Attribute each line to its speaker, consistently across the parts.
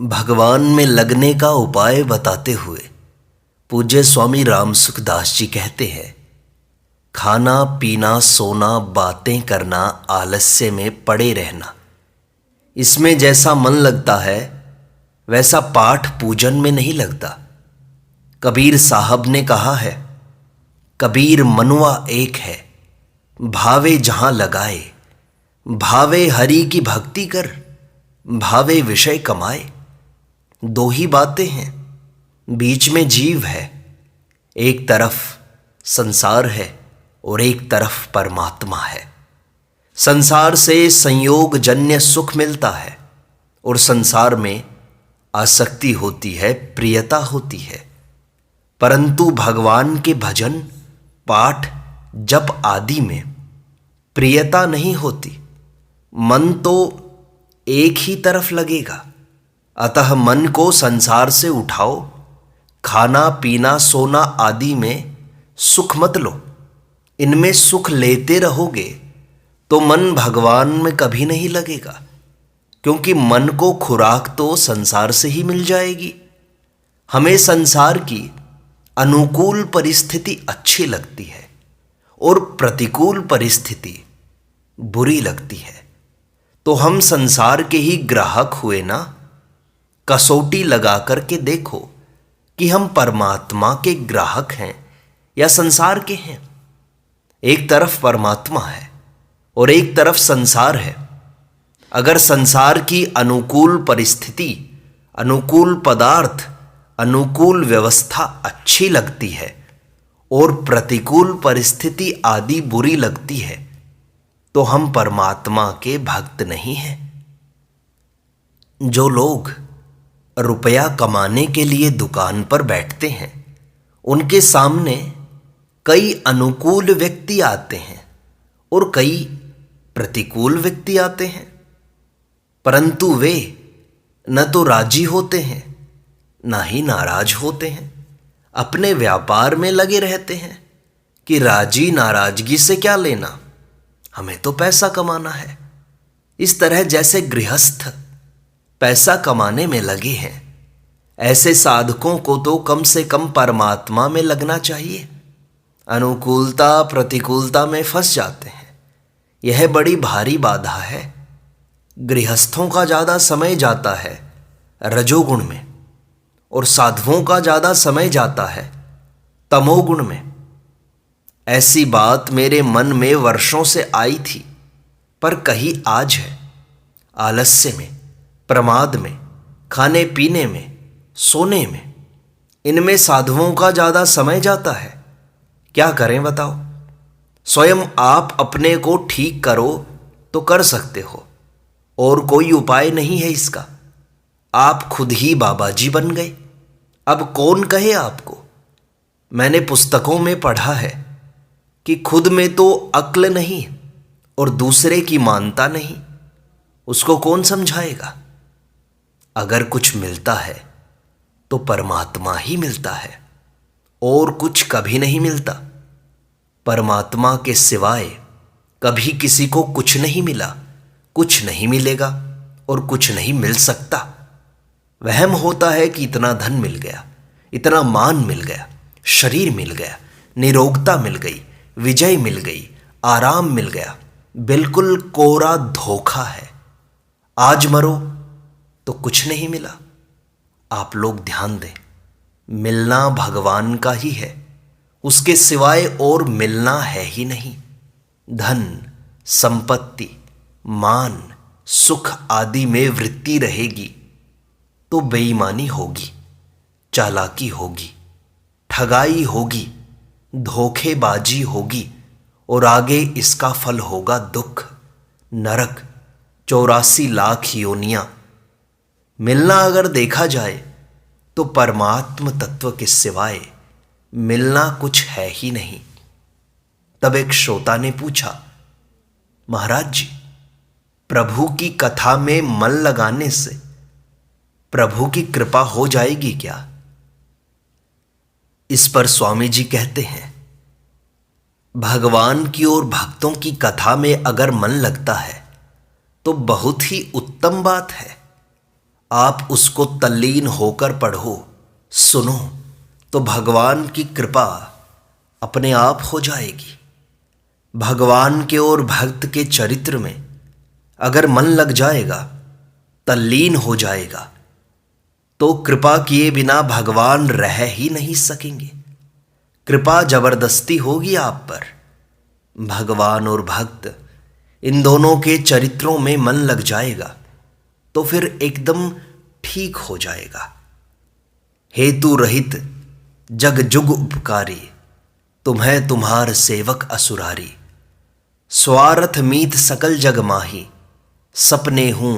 Speaker 1: भगवान में लगने का उपाय बताते हुए पूज्य स्वामी रामसुख दास जी कहते हैं, खाना पीना सोना बातें करना आलस्य में पड़े रहना, इसमें जैसा मन लगता है वैसा पाठ पूजन में नहीं लगता। कबीर साहब ने कहा है, कबीर मनुआ एक है, भावे जहां लगाए, भावे हरि की भक्ति कर, भावे विषय कमाए। दो ही बातें हैं, बीच में जीव है, एक तरफ संसार है और एक तरफ परमात्मा है। संसार से संयोग जन्य सुख मिलता है और संसार में आसक्ति होती है, प्रियता होती है। परंतु भगवान के भजन पाठ जप आदि में प्रियता नहीं होती, मन तो एक ही तरफ लगेगा। अतः मन को संसार से उठाओ, खाना पीना सोना आदि में सुख मत लो। इनमें सुख लेते रहोगे तो मन भगवान में कभी नहीं लगेगा, क्योंकि मन को खुराक तो संसार से ही मिल जाएगी। हमें संसार की अनुकूल परिस्थिति अच्छी लगती है और प्रतिकूल परिस्थिति बुरी लगती है, तो हम संसार के ही ग्राहक हुए ना। कसौटी लगा करके देखो कि हम परमात्मा के ग्राहक हैं या संसार के हैं। एक तरफ परमात्मा है और एक तरफ संसार है। अगर संसार की अनुकूल परिस्थिति, अनुकूल पदार्थ, अनुकूल व्यवस्था अच्छी लगती है और प्रतिकूल परिस्थिति आदि बुरी लगती है, तो हम परमात्मा के भक्त नहीं हैं। जो लोग रुपया कमाने के लिए दुकान पर बैठते हैं, उनके सामने कई अनुकूल व्यक्ति आते हैं और कई प्रतिकूल व्यक्ति आते हैं, परंतु वे न तो राजी होते हैं ना ही नाराज होते हैं। अपने व्यापार में लगे रहते हैं कि राजी नाराजगी से क्या लेना, हमें तो पैसा कमाना है। इस तरह जैसे गृहस्थ पैसा कमाने में लगे हैं, ऐसे साधकों को तो कम से कम परमात्मा में लगना चाहिए। अनुकूलता प्रतिकूलता में फंस जाते हैं, यह बड़ी भारी बाधा है। गृहस्थों का ज़्यादा समय जाता है रजोगुण में और साधुओं का ज़्यादा समय जाता है तमोगुण में। ऐसी बात मेरे मन में वर्षों से आई थी, पर कहीं आज है। आलस्य में, प्रमाद में, खाने पीने में, सोने में, इनमें साधुओं का ज़्यादा समय जाता है। क्या करें बताओ? स्वयं आप अपने को ठीक करो तो कर सकते हो, और कोई उपाय नहीं है इसका। आप खुद ही बाबा जी बन गए, अब कौन कहे आपको। मैंने पुस्तकों में पढ़ा है कि खुद में तो अक्ल नहीं और दूसरे की मानता नहीं, उसको कौन समझाएगा। अगर कुछ मिलता है तो परमात्मा ही मिलता है, और कुछ कभी नहीं मिलता। परमात्मा के सिवाय कभी किसी को कुछ नहीं मिला, कुछ नहीं मिलेगा और कुछ नहीं मिल सकता। वहम होता है कि इतना धन मिल गया, इतना मान मिल गया, शरीर मिल गया, निरोगता मिल गई, विजय मिल गई, आराम मिल गया। बिल्कुल कोरा धोखा है। आज मरो तो कुछ नहीं मिला। आप लोग ध्यान दें, मिलना भगवान का ही है, उसके सिवाय और मिलना है ही नहीं। धन संपत्ति मान सुख आदि में वृत्ति रहेगी तो बेईमानी होगी, चालाकी होगी, ठगाई होगी, धोखेबाजी होगी, और आगे इसका फल होगा दुख, नरक, 84 लाख योनियां। मिलना अगर देखा जाए तो परमात्म तत्व के सिवाय मिलना कुछ है ही नहीं। तब एक श्रोता ने पूछा, महाराज जी, प्रभु की कथा में मन लगाने से प्रभु की कृपा हो जाएगी क्या? इस पर स्वामी जी कहते हैं, भगवान की और भक्तों की कथा में अगर मन लगता है तो बहुत ही उत्तम बात है। आप उसको तल्लीन होकर पढ़ो, सुनो, तो भगवान की कृपा अपने आप हो जाएगी। भगवान के और भक्त के चरित्र में अगर मन लग जाएगा, तल्लीन हो जाएगा, तो कृपा किए बिना भगवान रह ही नहीं सकेंगे। कृपा जबरदस्ती होगी आप पर। भगवान और भक्त इन दोनों के चरित्रों में मन लग जाएगा तो फिर एकदम ठीक हो जाएगा। हेतु रहित जग जुग उपकारी, तुम्हें तुम्हार सेवक असुरारी। स्वार्थ मीत सकल जग माही, सपने हूं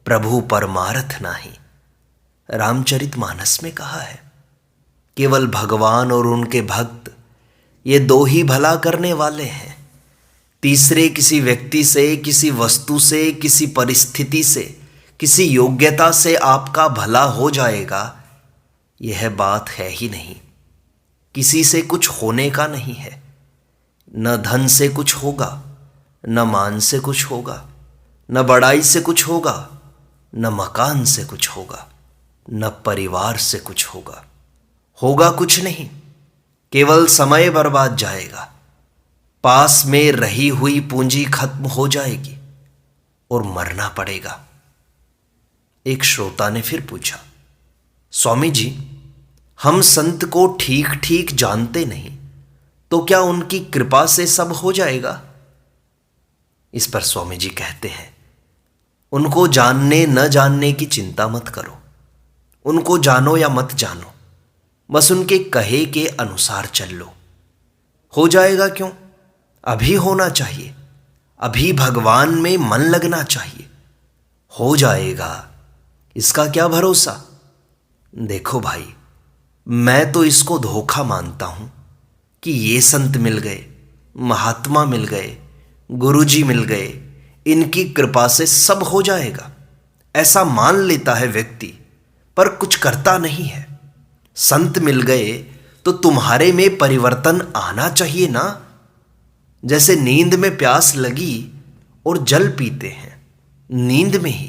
Speaker 1: प्रभु परमारथ नाही। रामचरितमानस में कहा है, केवल भगवान और उनके भक्त ये दो ही भला करने वाले हैं। तीसरे किसी व्यक्ति से, किसी वस्तु से, किसी परिस्थिति से, किसी योग्यता से आपका भला हो जाएगा, यह बात है ही नहीं। किसी से कुछ होने का नहीं है। न धन से कुछ होगा, न मान से कुछ होगा, न बड़ाई से कुछ होगा, न मकान से कुछ होगा, न परिवार से कुछ होगा। होगा कुछ नहीं, केवल समय बर्बाद जाएगा। पास में रही हुई पूंजी खत्म हो जाएगी और मरना पड़ेगा। एक श्रोता ने फिर पूछा, स्वामी जी, हम संत को ठीक ठीक जानते नहीं, तो क्या उनकी कृपा से सब हो जाएगा? इस पर स्वामी जी कहते हैं, उनको जानने न जानने की चिंता मत करो। उनको जानो या मत जानो, बस उनके कहे के अनुसार चल लो। हो जाएगा क्यों? अभी होना चाहिए। अभी भगवान में मन लगना चाहिए। हो जाएगा, इसका क्या भरोसा? देखो भाई, मैं तो इसको धोखा मानता हूं कि ये संत मिल गए, महात्मा मिल गए, गुरुजी मिल गए, इनकी कृपा से सब हो जाएगा, ऐसा मान लेता है व्यक्ति, पर कुछ करता नहीं है। संत मिल गए तो तुम्हारे में परिवर्तन आना चाहिए ना। जैसे नींद में प्यास लगी और जल पीते हैं, नींद में ही,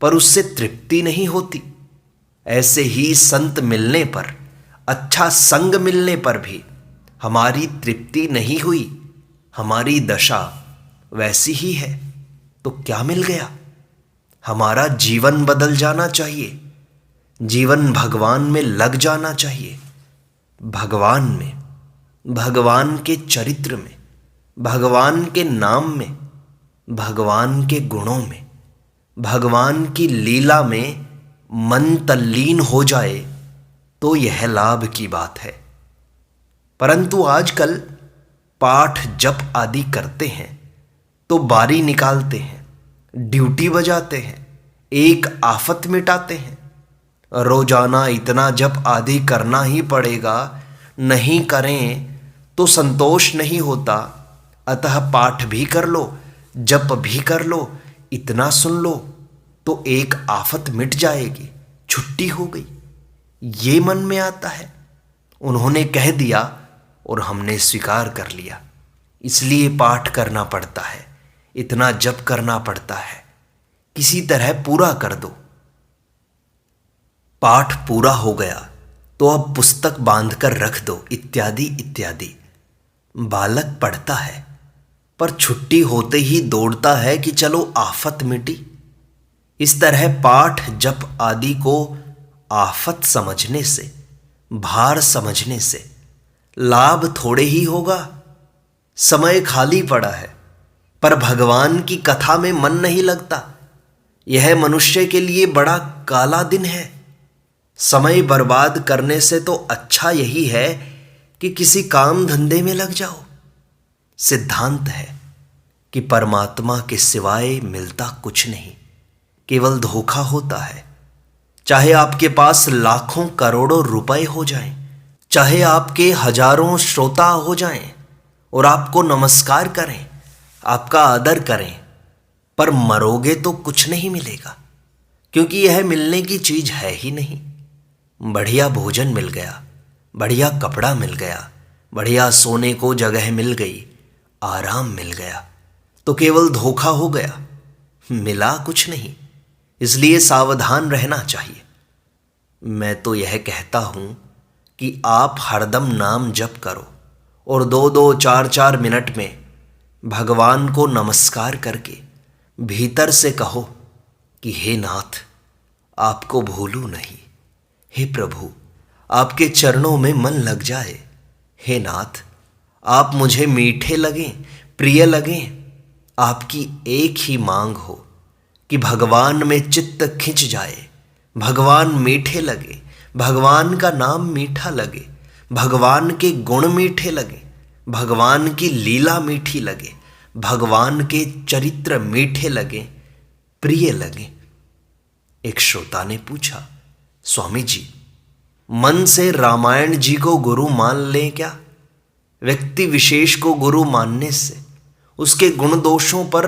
Speaker 1: पर उससे तृप्ति नहीं होती। ऐसे ही संत मिलने पर, अच्छा संग मिलने पर भी हमारी तृप्ति नहीं हुई, हमारी दशा वैसी ही है। तो क्या मिल गया? हमारा जीवन बदल जाना चाहिए। जीवन भगवान में लग जाना चाहिए। भगवान में, भगवान के चरित्र में, भगवान के नाम में, भगवान के गुणों में, भगवान की लीला में मन तल्लीन हो जाए तो यह लाभ की बात है। परंतु आजकल पाठ जप आदि करते हैं तो बारी निकालते हैं, ड्यूटी बजाते हैं, एक आफत मिटाते हैं। रोजाना इतना जप आदि करना ही पड़ेगा, नहीं करें तो संतोष नहीं होता। अतः पाठ भी कर लो, जप भी कर लो, इतना सुन लो तो एक आफत मिट जाएगी, छुट्टी हो गई। ये मन में आता है। उन्होंने कह दिया और हमने स्वीकार कर लिया, इसलिए पाठ करना पड़ता है, इतना जप करना पड़ता है, किसी तरह पूरा कर दो। पाठ पूरा हो गया तो अब पुस्तक बांधकर रख दो, इत्यादि इत्यादि। बालक पढ़ता है पर छुट्टी होते ही दौड़ता है कि चलो आफत मिटी। इस तरह पाठ जप आदि को आफत समझने से, भार समझने से लाभ थोड़े ही होगा। समय खाली पड़ा है पर भगवान की कथा में मन नहीं लगता। यह मनुष्य के लिए बड़ा काला दिन है। समय बर्बाद करने से तो अच्छा यही है कि किसी काम धंधे में लग जाओ। सिद्धांत है कि परमात्मा के सिवाय मिलता कुछ नहीं, केवल धोखा होता है। चाहे आपके पास लाखों करोड़ों रुपए हो जाएं, चाहे आपके हजारों श्रोता हो जाएं और आपको नमस्कार करें, आपका आदर करें, पर मरोगे तो कुछ नहीं मिलेगा, क्योंकि यह मिलने की चीज है ही नहीं। बढ़िया भोजन मिल गया, बढ़िया कपड़ा मिल गया, बढ़िया सोने को जगह मिल गई, आराम मिल गया, तो केवल धोखा हो गया, मिला कुछ नहीं। इसलिए सावधान रहना चाहिए। मैं तो यह कहता हूं कि आप हरदम नाम जप करो और 2-2, 4-4 मिनट में भगवान को नमस्कार करके भीतर से कहो कि हे नाथ, आपको भूलूं नहीं। हे प्रभु, आपके चरणों में मन लग जाए। हे नाथ, आप मुझे मीठे लगें, प्रिय लगें। आपकी एक ही मांग हो कि भगवान में चित्त खिंच जाए, भगवान मीठे लगे, भगवान का नाम मीठा लगे, भगवान के गुण मीठे लगे, भगवान की लीला मीठी लगे, भगवान के चरित्र मीठे लगे, प्रिय लगे। एक श्रोता ने पूछा, स्वामी जी, मन से रामायण जी को गुरु मान लें क्या? व्यक्ति विशेष को गुरु मानने से उसके गुण दोषों पर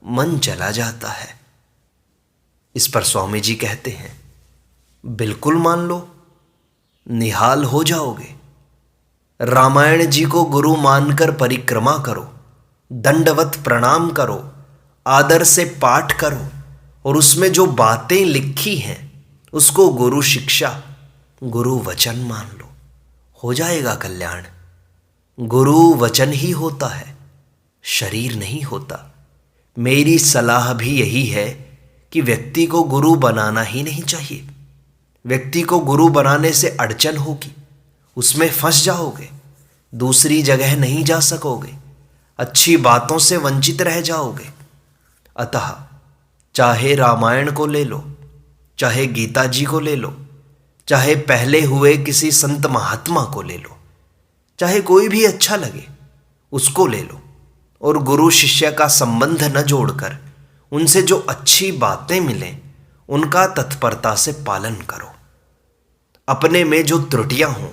Speaker 1: मन चला जाता है। इस पर स्वामी जी कहते हैं, बिल्कुल मान लो, निहाल हो जाओगे। रामायण जी को गुरु मानकर परिक्रमा करो, दंडवत प्रणाम करो, आदर से पाठ करो और उसमें जो बातें लिखी हैं उसको गुरु शिक्षा, गुरु वचन मान लो, हो जाएगा कल्याण। गुरु वचन ही होता है, शरीर नहीं होता। मेरी सलाह भी यही है कि व्यक्ति को गुरु बनाना ही नहीं चाहिए। व्यक्ति को गुरु बनाने से अड़चन होगी, उसमें फंस जाओगे, दूसरी जगह नहीं जा सकोगे, अच्छी बातों से वंचित रह जाओगे। अतः चाहे रामायण को ले लो, चाहे गीता जी को ले लो, चाहे पहले हुए किसी संत महात्मा को ले लो, चाहे कोई भी अच्छा लगे उसको ले लो और गुरु शिष्य का संबंध न जोड़कर उनसे जो अच्छी बातें मिलें उनका तत्परता से पालन करो। अपने में जो त्रुटियां हों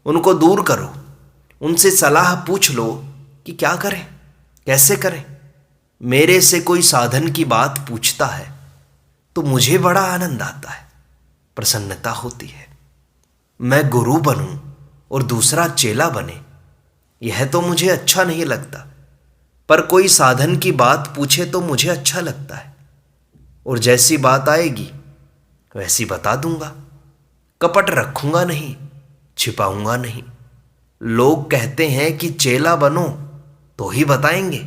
Speaker 1: उनको दूर करो, उनसे सलाह पूछ लो कि क्या करें, कैसे करें। मेरे से कोई साधन की बात पूछता है तो मुझे बड़ा आनंद आता है, प्रसन्नता होती है। मैं गुरु बनूं और दूसरा चेला बने, यह तो मुझे अच्छा नहीं लगता, पर कोई साधन की बात पूछे तो मुझे अच्छा लगता है और जैसी बात आएगी वैसी बता दूंगा। कपट रखूंगा नहीं, छिपाऊंगा नहीं। लोग कहते हैं कि चेला बनो तो ही बताएंगे,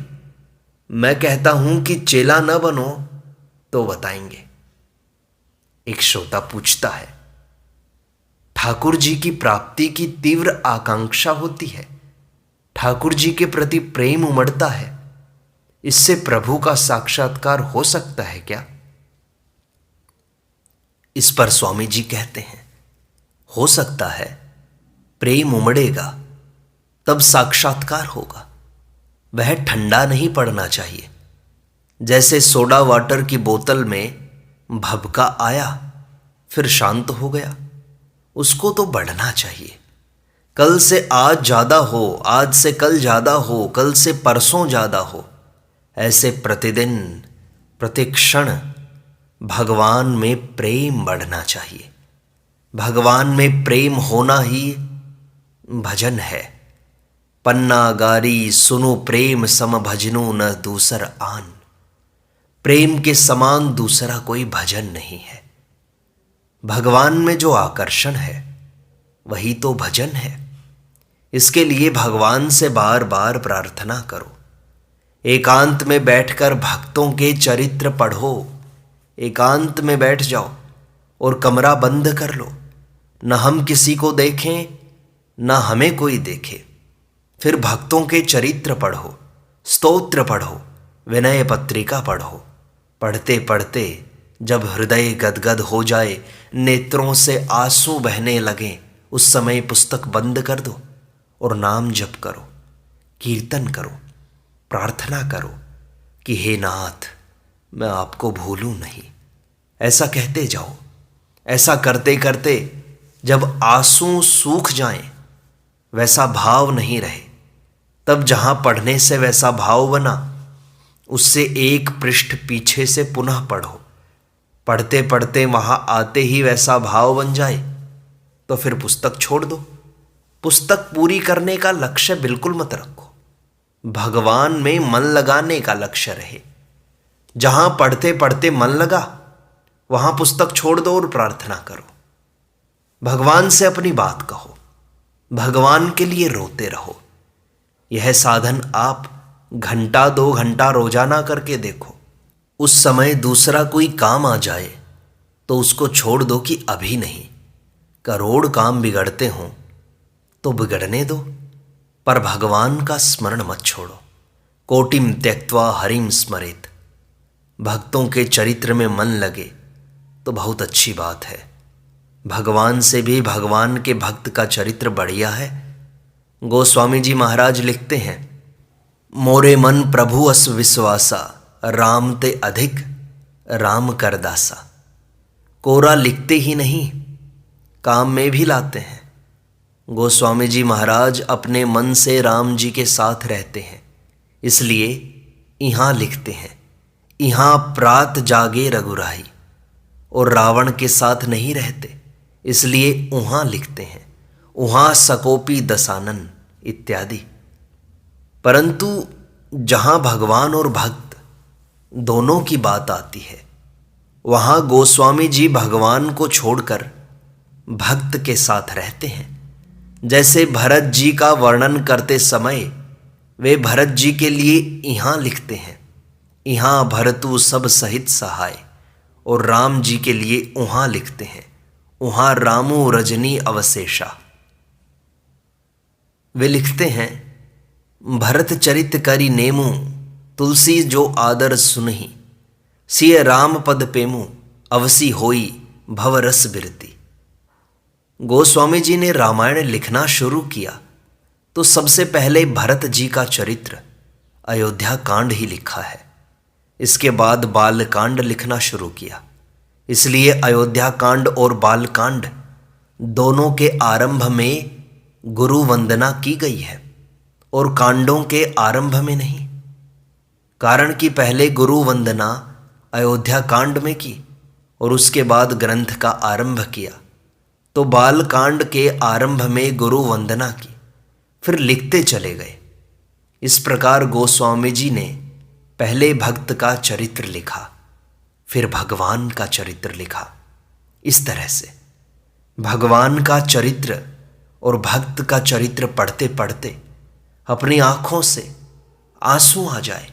Speaker 1: मैं कहता हूं कि चेला न बनो तो बताएंगे। एक श्रोता पूछता है, ठाकुर जी की प्राप्ति की तीव्र आकांक्षा होती है, ठाकुर जी के प्रति प्रेम उमड़ता है, इससे प्रभु का साक्षात्कार हो सकता है क्या? इस पर स्वामी जी कहते हैं, हो सकता है। प्रेम उमड़ेगा तब साक्षात्कार होगा। वह ठंडा नहीं पड़ना चाहिए। जैसे सोडा वाटर की बोतल में भभका आया फिर शांत हो गया, उसको तो बढ़ना चाहिए। कल से आज ज़्यादा हो, आज से कल ज़्यादा हो, कल से परसों ज़्यादा हो, ऐसे प्रतिदिन प्रतिक्षण भगवान में प्रेम बढ़ना चाहिए। भगवान में प्रेम होना ही भजन है। पन्ना गारी सुनु प्रेम सम भजनु न दूसर आन। प्रेम के समान दूसरा कोई भजन नहीं है। भगवान में जो आकर्षण है वही तो भजन है। इसके लिए भगवान से बार बार प्रार्थना करो। एकांत में बैठकर भक्तों के चरित्र पढ़ो। एकांत में बैठ जाओ और कमरा बंद कर लो, न हम किसी को देखें न हमें कोई देखे। फिर भक्तों के चरित्र पढ़ो, स्तोत्र पढ़ो, विनय पत्रिका पढ़ो। पढ़ते पढ़ते जब हृदय गदगद हो जाए, नेत्रों से आंसू बहने लगें, उस समय पुस्तक बंद कर दो और नाम जप करो, कीर्तन करो, प्रार्थना करो कि हे नाथ, मैं आपको भूलूं नहीं। ऐसा कहते जाओ। ऐसा करते करते जब आंसू सूख जाएं, वैसा भाव नहीं रहे, तब जहां पढ़ने से वैसा भाव बना, उससे एक पृष्ठ पीछे से पुनः पढ़ो। पढ़ते पढ़ते वहां आते ही वैसा भाव बन जाए तो फिर पुस्तक छोड़ दो। पुस्तक पूरी करने का लक्ष्य बिल्कुल मत रखो, भगवान में मन लगाने का लक्ष्य रहे। जहां पढ़ते पढ़ते मन लगा वहां पुस्तक छोड़ दो और प्रार्थना करो। भगवान से अपनी बात कहो, भगवान के लिए रोते रहो। यह साधन आप घंटा 2 घंटा रोजाना करके देखो। उस समय दूसरा कोई काम आ जाए तो उसको छोड़ दो कि अभी नहीं। करोड़ काम बिगड़ते हों तो बिगड़ने दो, पर भगवान का स्मरण मत छोड़ो। कोटिम त्यक्त्वा हरिम स्मरेत। भक्तों के चरित्र में मन लगे तो बहुत अच्छी बात है। भगवान से भी भगवान के भक्त का चरित्र बढ़िया है। गोस्वामी जी महाराज लिखते हैं, मोरे मन प्रभु अस विश्वासा, राम ते अधिक राम कर दासा। कोरा लिखते ही नहीं, काम में भी लाते हैं। गोस्वामी जी महाराज अपने मन से राम जी के साथ रहते हैं, इसलिए यहाँ लिखते हैं, यहाँ प्रात जागे रघुराई। और रावण के साथ नहीं रहते, इसलिए वहाँ लिखते हैं, वहाँ सकोपी दसानन इत्यादि। परंतु जहाँ भगवान और भक्त दोनों की बात आती है, वहाँ गोस्वामी जी भगवान को छोड़कर भक्त के साथ रहते हैं। जैसे भरत जी का वर्णन करते समय वे भरत जी के लिए यहाँ लिखते हैं, यहाँ भरतु सब सहित सहाय। और राम जी के लिए वहाँ लिखते हैं, वहाँ रामो रजनी अवशेषा। वे लिखते हैं, भरत चरित करी नेमू, तुलसी जो आदर सुनहि। सिय राम पद पेमू, अवसी होई भवरस बिरती। गोस्वामी जी ने रामायण लिखना शुरू किया तो सबसे पहले भरत जी का चरित्र अयोध्या कांड ही लिखा है। इसके बाद बाल कांड लिखना शुरू किया, इसलिए अयोध्या कांड और बाल कांड दोनों के आरंभ में गुरु वंदना की गई है और कांडों के आरंभ में नहीं। कारण कि पहले गुरु वंदना अयोध्या कांड में की और उसके बाद ग्रंथ का आरंभ किया, तो बाल कांड के आरंभ में गुरु वंदना की, फिर लिखते चले गए। इस प्रकार गोस्वामी जी ने पहले भक्त का चरित्र लिखा, फिर भगवान का चरित्र लिखा। इस तरह से भगवान का चरित्र और भक्त का चरित्र पढ़ते पढ़ते अपनी आंखों से आंसू आ जाए,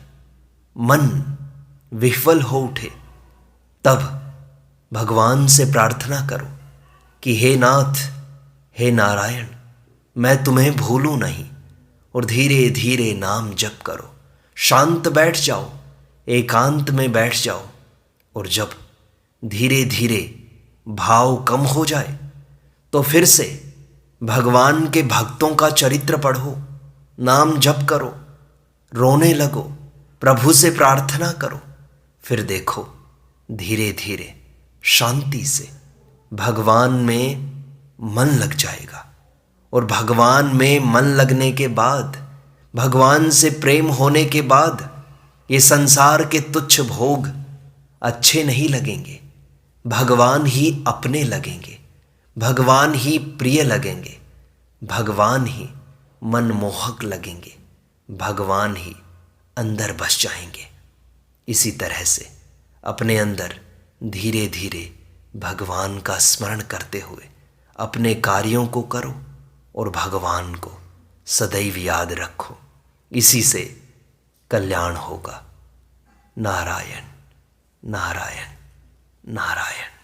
Speaker 1: मन विह्वल हो उठे, तब भगवान से प्रार्थना करो कि हे नाथ, हे नारायण, मैं तुम्हें भूलूं नहीं। और धीरे धीरे नाम जप करो, शांत बैठ जाओ, एकांत में बैठ जाओ। और जब धीरे धीरे भाव कम हो जाए तो फिर से भगवान के भक्तों का चरित्र पढ़ो, नाम जप करो, रोने लगो, प्रभु से प्रार्थना करो। फिर देखो धीरे धीरे शांति से भगवान में मन लग जाएगा। और भगवान में मन लगने के बाद, भगवान से प्रेम होने के बाद, ये संसार के तुच्छ भोग अच्छे नहीं लगेंगे। भगवान ही अपने लगेंगे, भगवान ही प्रिय लगेंगे, भगवान ही मनमोहक लगेंगे, भगवान ही अंदर बस जाएंगे। इसी तरह से अपने अंदर धीरे धीरे भगवान का स्मरण करते हुए अपने कार्यों को करो और भगवान को सदैव याद रखो। इसी से कल्याण होगा। नारायण नारायण नारायण।